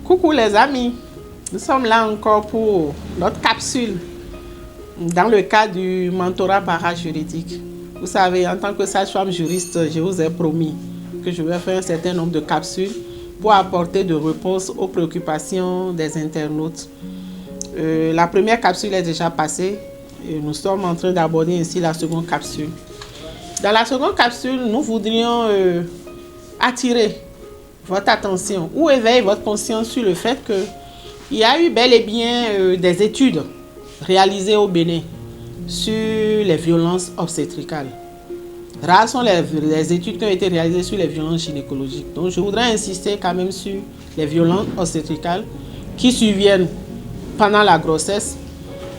Coucou les amis, nous sommes là encore pour notre capsule dans le cadre du mentorat parajuridique. Vous savez, en tant que sage-femme juriste, je vous ai promis que je vais faire un certain nombre de capsules pour apporter des réponses aux préoccupations des internautes. La première capsule est déjà passée et nous sommes en train d'aborder ainsi la seconde capsule. Dans la seconde capsule, nous voudrions attirer votre attention ou éveiller votre conscience sur le fait qu'il y a eu bel et bien des études réalisées au Bénin sur les violences obstétricales. Rares sont les études qui ont été réalisées sur les violences gynécologiques. Donc je voudrais insister quand même sur les violences obstétricales qui surviennent pendant la grossesse,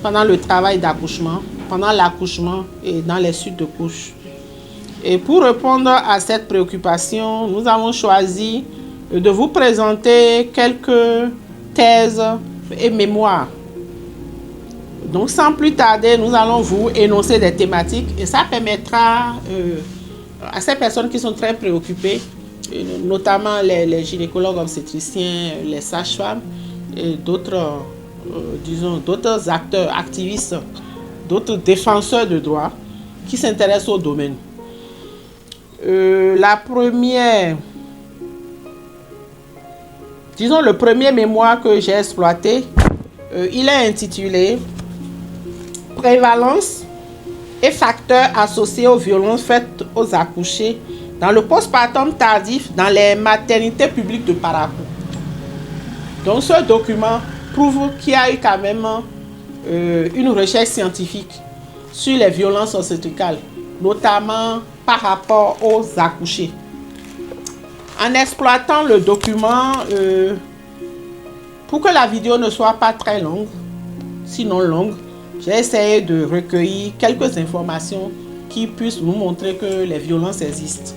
pendant le travail d'accouchement, pendant l'accouchement et dans les suites de couches. Et pour répondre à cette préoccupation, nous avons choisi de vous présenter quelques thèses et mémoires. Donc sans plus tarder, nous allons vous énoncer des thématiques et ça permettra à ces personnes qui sont très préoccupées, notamment les gynécologues obstétriciens, les sages-femmes et d'autres d'autres acteurs, activistes, d'autres défenseurs de droits qui s'intéressent au domaine. La première, disons le premier mémoire que j'ai exploité, il est intitulé Prévalence et facteurs associés aux violences faites aux accouchés dans le postpartum tardif dans les maternités publiques de Parakou. Donc ce document prouve qu'il y a eu quand même une recherche scientifique sur les violences obstétricales, notamment par rapport aux accouchés. En exploitant le document, pour que la vidéo ne soit pas très longue, sinon longue, j'ai essayé de recueillir quelques informations qui puissent nous montrer que les violences existent.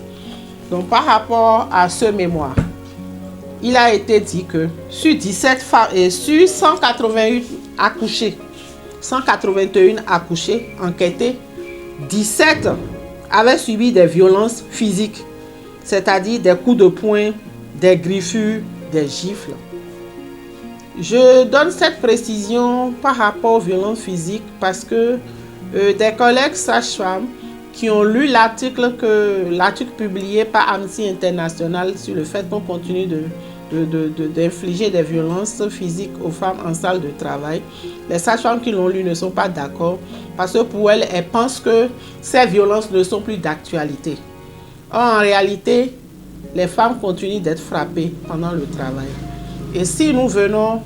Donc par rapport à ce mémoire, il a été dit que sur 17 femmes et sur 181 accouchés enquêtés, 17 avaient subi des violences physiques, c'est-à-dire des coups de poing, des griffures, des gifles. Je donne cette précision par rapport aux violences physiques parce que des collègues sages-femmes qui ont lu l'article publié par Amnesty International sur le fait qu'on continue d'infliger des violences physiques aux femmes en salle de travail, les sages-femmes qui l'ont lu ne sont pas d'accord parce que pour elles, elles pensent que ces violences ne sont plus d'actualité. Or, en réalité, les femmes continuent d'être frappées pendant le travail. Et si nous venons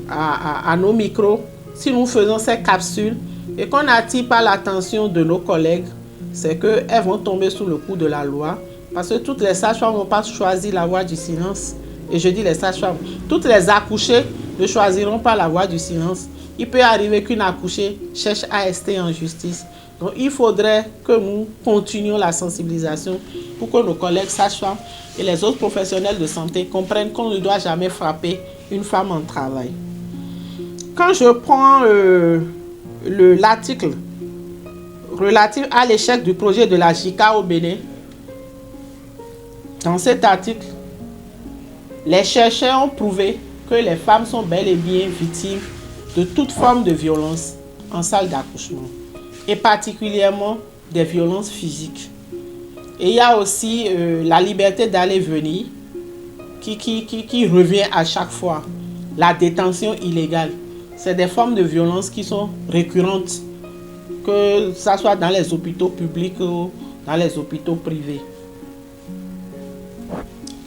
à nos micros, si nous faisons ces capsules et qu'on n'attire pas l'attention de nos collègues, c'est qu'elles vont tomber sous le coup de la loi parce que toutes les sages-femmes n'ont pas choisi la voie du silence. Et je dis les sages-femmes, toutes les accouchées ne choisiront pas la voie du silence. Il peut arriver qu'une accouchée cherche à rester en justice. Donc il faudrait que nous continuions la sensibilisation pour que nos collègues sages-femmes et les autres professionnels de santé comprennent qu'on ne doit jamais frapper une femme en travail. Quand je prends l'article relatif à l'échec du projet de la JICA au Bénin, dans cet article, les chercheurs ont prouvé que les femmes sont bel et bien victimes de toute forme de violence en salle d'accouchement et particulièrement des violences physiques. Et il y a aussi la liberté d'aller venir qui revient à chaque fois. La détention illégale, c'est des formes de violence qui sont récurrentes, que ce soit dans les hôpitaux publics ou dans les hôpitaux privés.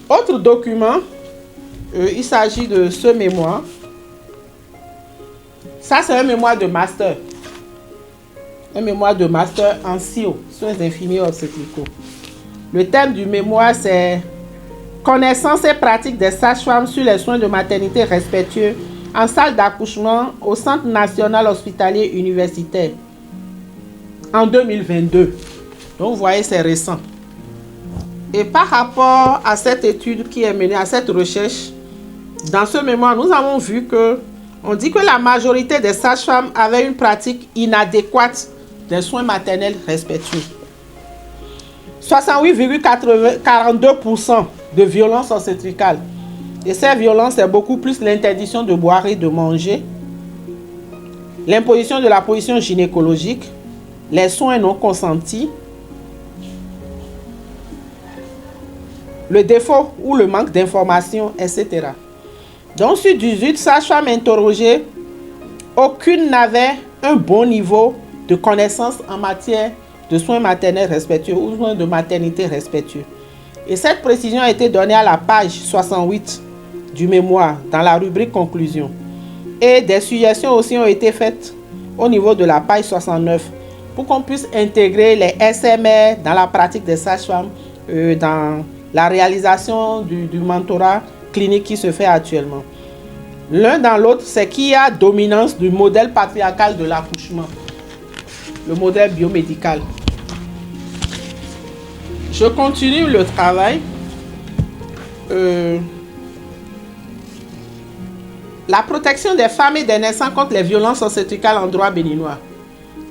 Autre document, il s'agit de ce mémoire. Ça, c'est un mémoire de master. Un mémoire de master en SIO, soins infirmiers obstétricaux. Le thème du mémoire, c'est Connaissances et pratiques des sages-femmes sur les soins de maternité respectueux en salle d'accouchement au Centre national hospitalier universitaire en 2022. Donc, vous voyez, c'est récent. Et par rapport à cette étude qui est menée, à cette recherche, dans ce mémoire, nous avons vu on dit que la majorité des sages-femmes avaient une pratique inadéquate des soins maternels respectueux. 68,42% de violences obstétricales Et ces violences, c'est beaucoup plus l'interdiction de boire et de manger, l'imposition de la position gynécologique, les soins non consentis, le défaut ou le manque d'information, etc. Donc, sur 18 sages-femmes interrogées, aucune n'avait un bon niveau de connaissance en matière de soins maternels respectueux ou soins de maternité respectueux. Et cette précision a été donnée à la page 68 du mémoire, dans la rubrique conclusion. Et des suggestions aussi ont été faites au niveau de la page 69 pour qu'on puisse intégrer les SMR dans la pratique des sages-femmes, dans la réalisation du mentorat clinique qui se fait actuellement. L'un dans l'autre, c'est qu'il y a dominance du modèle patriarcal de l'accouchement, le modèle biomédical. Je continue le travail. La protection des femmes et des naissants contre les violences obstétricales en droit béninois.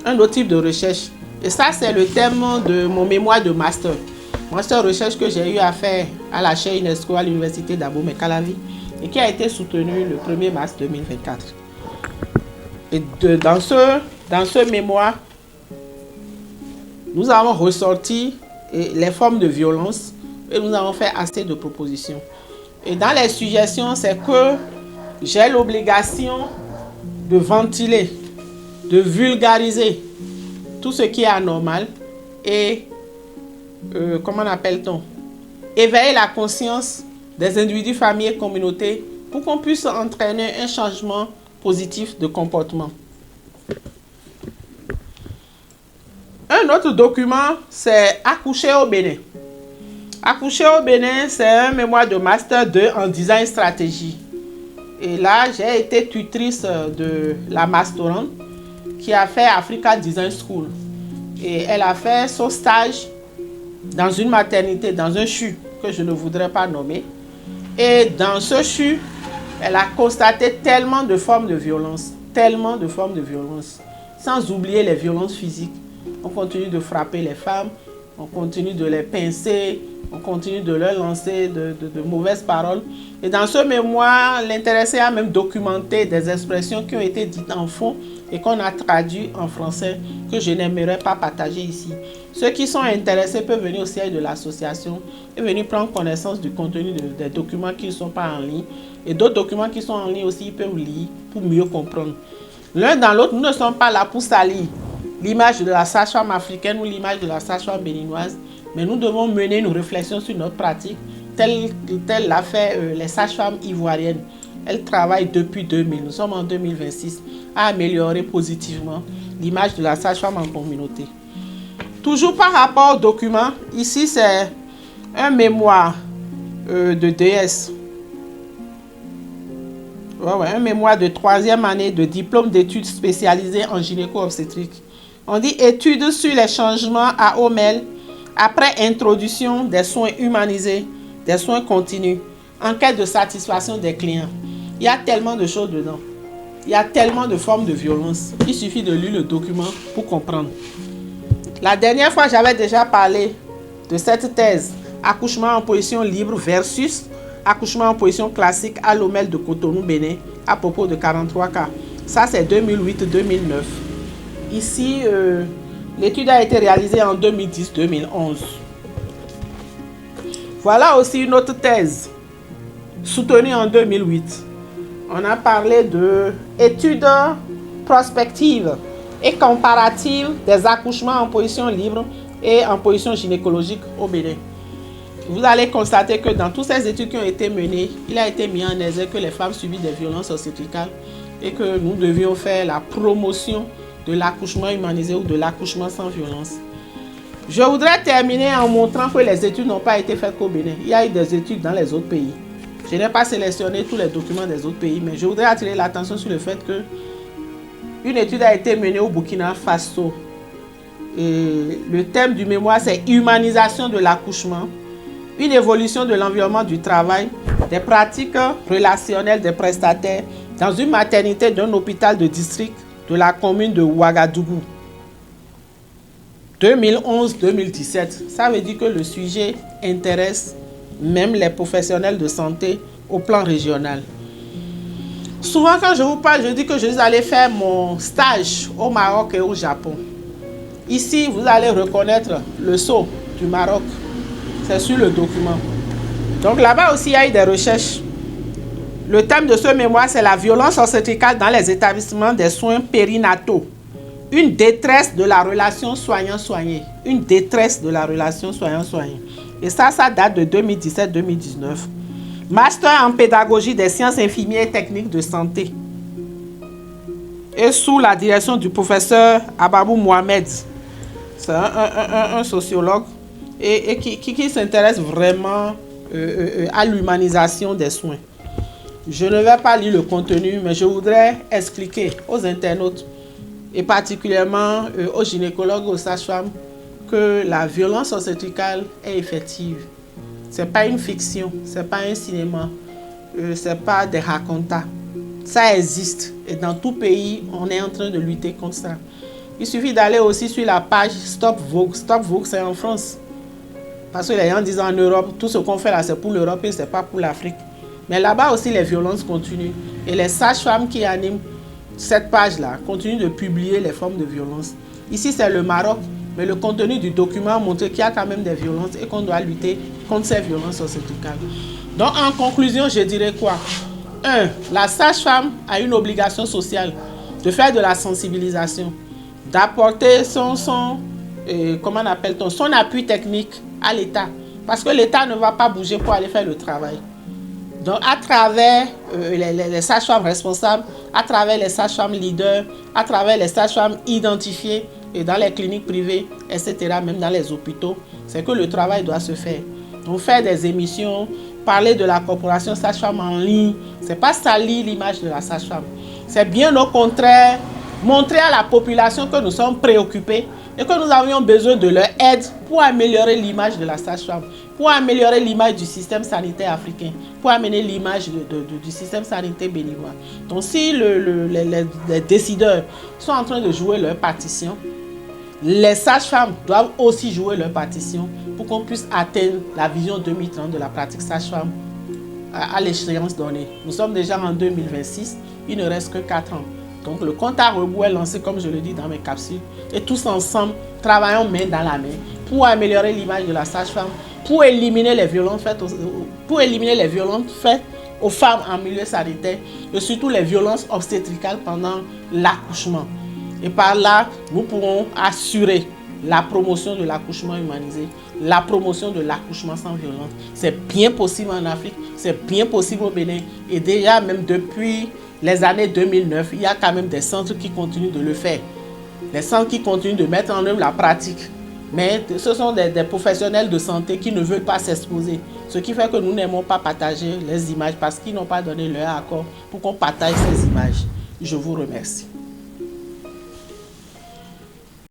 Un autre type de recherche. Et ça, c'est le thème de mon mémoire de master. Master recherche que j'ai eu à faire à la chaire UNESCO à l'université d'Abomey-Calavi et qui a été soutenu le 1er mars 2024. Et dans ce mémoire, nous avons ressorti les formes de violence et nous avons fait assez de propositions. Et dans les suggestions, c'est que j'ai l'obligation de ventiler, de vulgariser tout ce qui est anormal et, comment appelle-t-on, éveiller la conscience des individus, familles et communautés pour qu'on puisse entraîner un changement positif de comportement. Un autre document, c'est Accoucher au Bénin. Accoucher au Bénin, c'est un mémoire de Master 2 en design stratégie. Et là, j'ai été tutrice de la masterande qui a fait Africa Design School. Et elle a fait son stage dans une maternité, dans un CHU que je ne voudrais pas nommer. Et dans ce CHU, elle a constaté tellement de formes de violence, sans oublier les violences physiques. On continue de frapper les femmes, on continue de les pincer, on continue de leur lancer de mauvaises paroles. Et dans ce mémoire, l'intéressé a même documenté des expressions qui ont été dites en fond et qu'on a traduit en français, que je n'aimerais pas partager ici. Ceux qui sont intéressés peuvent venir au siège de l'association et venir prendre connaissance du contenu des documents qui ne sont pas en ligne. Et d'autres documents qui sont en ligne aussi, ils peuvent lire pour mieux comprendre. L'un dans l'autre, nous ne sommes pas là pour salir l'image de la sage-femme africaine ou l'image de la sage-femme béninoise, mais nous devons mener une réflexion sur notre pratique, telle l'a fait les sages-femmes ivoiriennes. Elles travaillent depuis 2000, nous sommes en 2026, à améliorer positivement l'image de la sage-femme en communauté. Toujours par rapport au document, ici c'est un mémoire de DS. Un mémoire de 3e année de diplôme d'études spécialisées en gynéco-obstétrique. On dit études sur les changements à OMEL après introduction des soins humanisés, des soins continus, enquête de satisfaction des clients. Il y a tellement de choses dedans. Il y a tellement de formes de violence. Il suffit de lire le document pour comprendre. La dernière fois, j'avais déjà parlé de cette thèse, accouchement en position libre versus accouchement en position classique à l'OMEL de Cotonou, Bénin, à propos de 43 cas. Ça, c'est 2008-2009. Ici, l'étude a été réalisée en 2010-2011. Voilà aussi une autre thèse, soutenue en 2008. On a parlé de études prospectives et comparatives des accouchements en position libre et en position gynécologique au Bénin. Vous allez constater que dans toutes ces études qui ont été menées, il a été mis en exergue que les femmes subissent des violences obstétricales et que nous devions faire la promotion de l'accouchement humanisé ou de l'accouchement sans violence. Je voudrais terminer en montrant que les études n'ont pas été faites qu'au Bénin. Il y a eu des études dans les autres pays. Je n'ai pas sélectionné tous les documents des autres pays, mais je voudrais attirer l'attention sur le fait que une étude a été menée au Burkina Faso. Et le thème du mémoire, c'est humanisation de l'accouchement, une évolution de l'environnement du travail, des pratiques relationnelles des prestataires dans une maternité d'un hôpital de district de la commune de Ouagadougou. 2011-2017. Ça veut dire que le sujet intéresse même les professionnels de santé au plan régional. Souvent, quand je vous parle, je dis que je suis allée faire mon stage au Maroc et au Japon. Ici, vous allez reconnaître le sceau du Maroc. C'est sur le document. Donc là-bas aussi, il y a eu des recherches. Le thème de ce mémoire, c'est la violence obstétricale dans les établissements des soins périnataux. Une détresse de la relation soignant-soigné. Une détresse de la relation soignant-soigné. Et ça date de 2017-2019. Master en pédagogie des sciences infirmières et techniques de santé. Et sous la direction du professeur Ababou Mohamed. C'est un sociologue et qui s'intéresse vraiment à l'humanisation des soins. Je ne vais pas lire le contenu, mais je voudrais expliquer aux internautes et particulièrement aux gynécologues, aux sages-femmes, que la violence obstétricale est effective. Ce n'est pas une fiction, ce n'est pas un cinéma, ce n'est pas des racontas. Ça existe et dans tout pays, on est en train de lutter contre ça. Il suffit d'aller aussi sur la page Stop Vogue. Stop Vogue, c'est en France. Parce que les gens disent en Europe, tout ce qu'on fait là, c'est pour l'Europe et ce n'est pas pour l'Afrique. Mais là-bas aussi, les violences continuent. Et les sages-femmes qui animent cette page-là continuent de publier les formes de violence. Ici, c'est le Maroc. Mais le contenu du document montre qu'il y a quand même des violences et qu'on doit lutter contre ces violences obstétricales. Donc, en conclusion, je dirais quoi? 1. La sage-femme a une obligation sociale de faire de la sensibilisation, d'apporter son appui technique à l'État. Parce que l'État ne va pas bouger pour aller faire le travail. Donc, à travers les sages-femmes responsables, à travers les sages-femmes leaders, à travers les sages-femmes identifiées, et dans les cliniques privées, etc., même dans les hôpitaux, c'est que le travail doit se faire. Donc, faire des émissions, parler de la corporation sage-femme en ligne, ce n'est pas salir l'image de la sage-femme. C'est bien au contraire, montrer à la population que nous sommes préoccupés et que nous avions besoin de leur aide pour améliorer l'image de la sage-femme, pour améliorer l'image du système sanitaire africain, pour amener l'image du système sanitaire béninois. Donc, si les décideurs sont en train de jouer leur partition, les sages-femmes doivent aussi jouer leur partition pour qu'on puisse atteindre la vision 2030 de la pratique sage-femme à l'échéance donnée. Nous sommes déjà en 2026, il ne reste que 4 ans. Donc le compte à rebours est lancé, comme je le dis dans mes capsules, et tous ensemble, travaillons main dans la main pour améliorer l'image de la sage-femme, pour éliminer les violences faites aux femmes en milieu sanitaire et surtout les violences obstétricales pendant l'accouchement. Et par là, nous pourrons assurer la promotion de l'accouchement humanisé, la promotion de l'accouchement sans violence. C'est bien possible en Afrique, c'est bien possible au Bénin. Et déjà, même depuis les années 2009, il y a quand même des centres qui continuent de le faire. Des centres qui continuent de mettre en œuvre la pratique. Mais ce sont des professionnels de santé qui ne veulent pas s'exposer. Ce qui fait que nous n'aimons pas partager les images parce qu'ils n'ont pas donné leur accord pour qu'on partage ces images. Je vous remercie.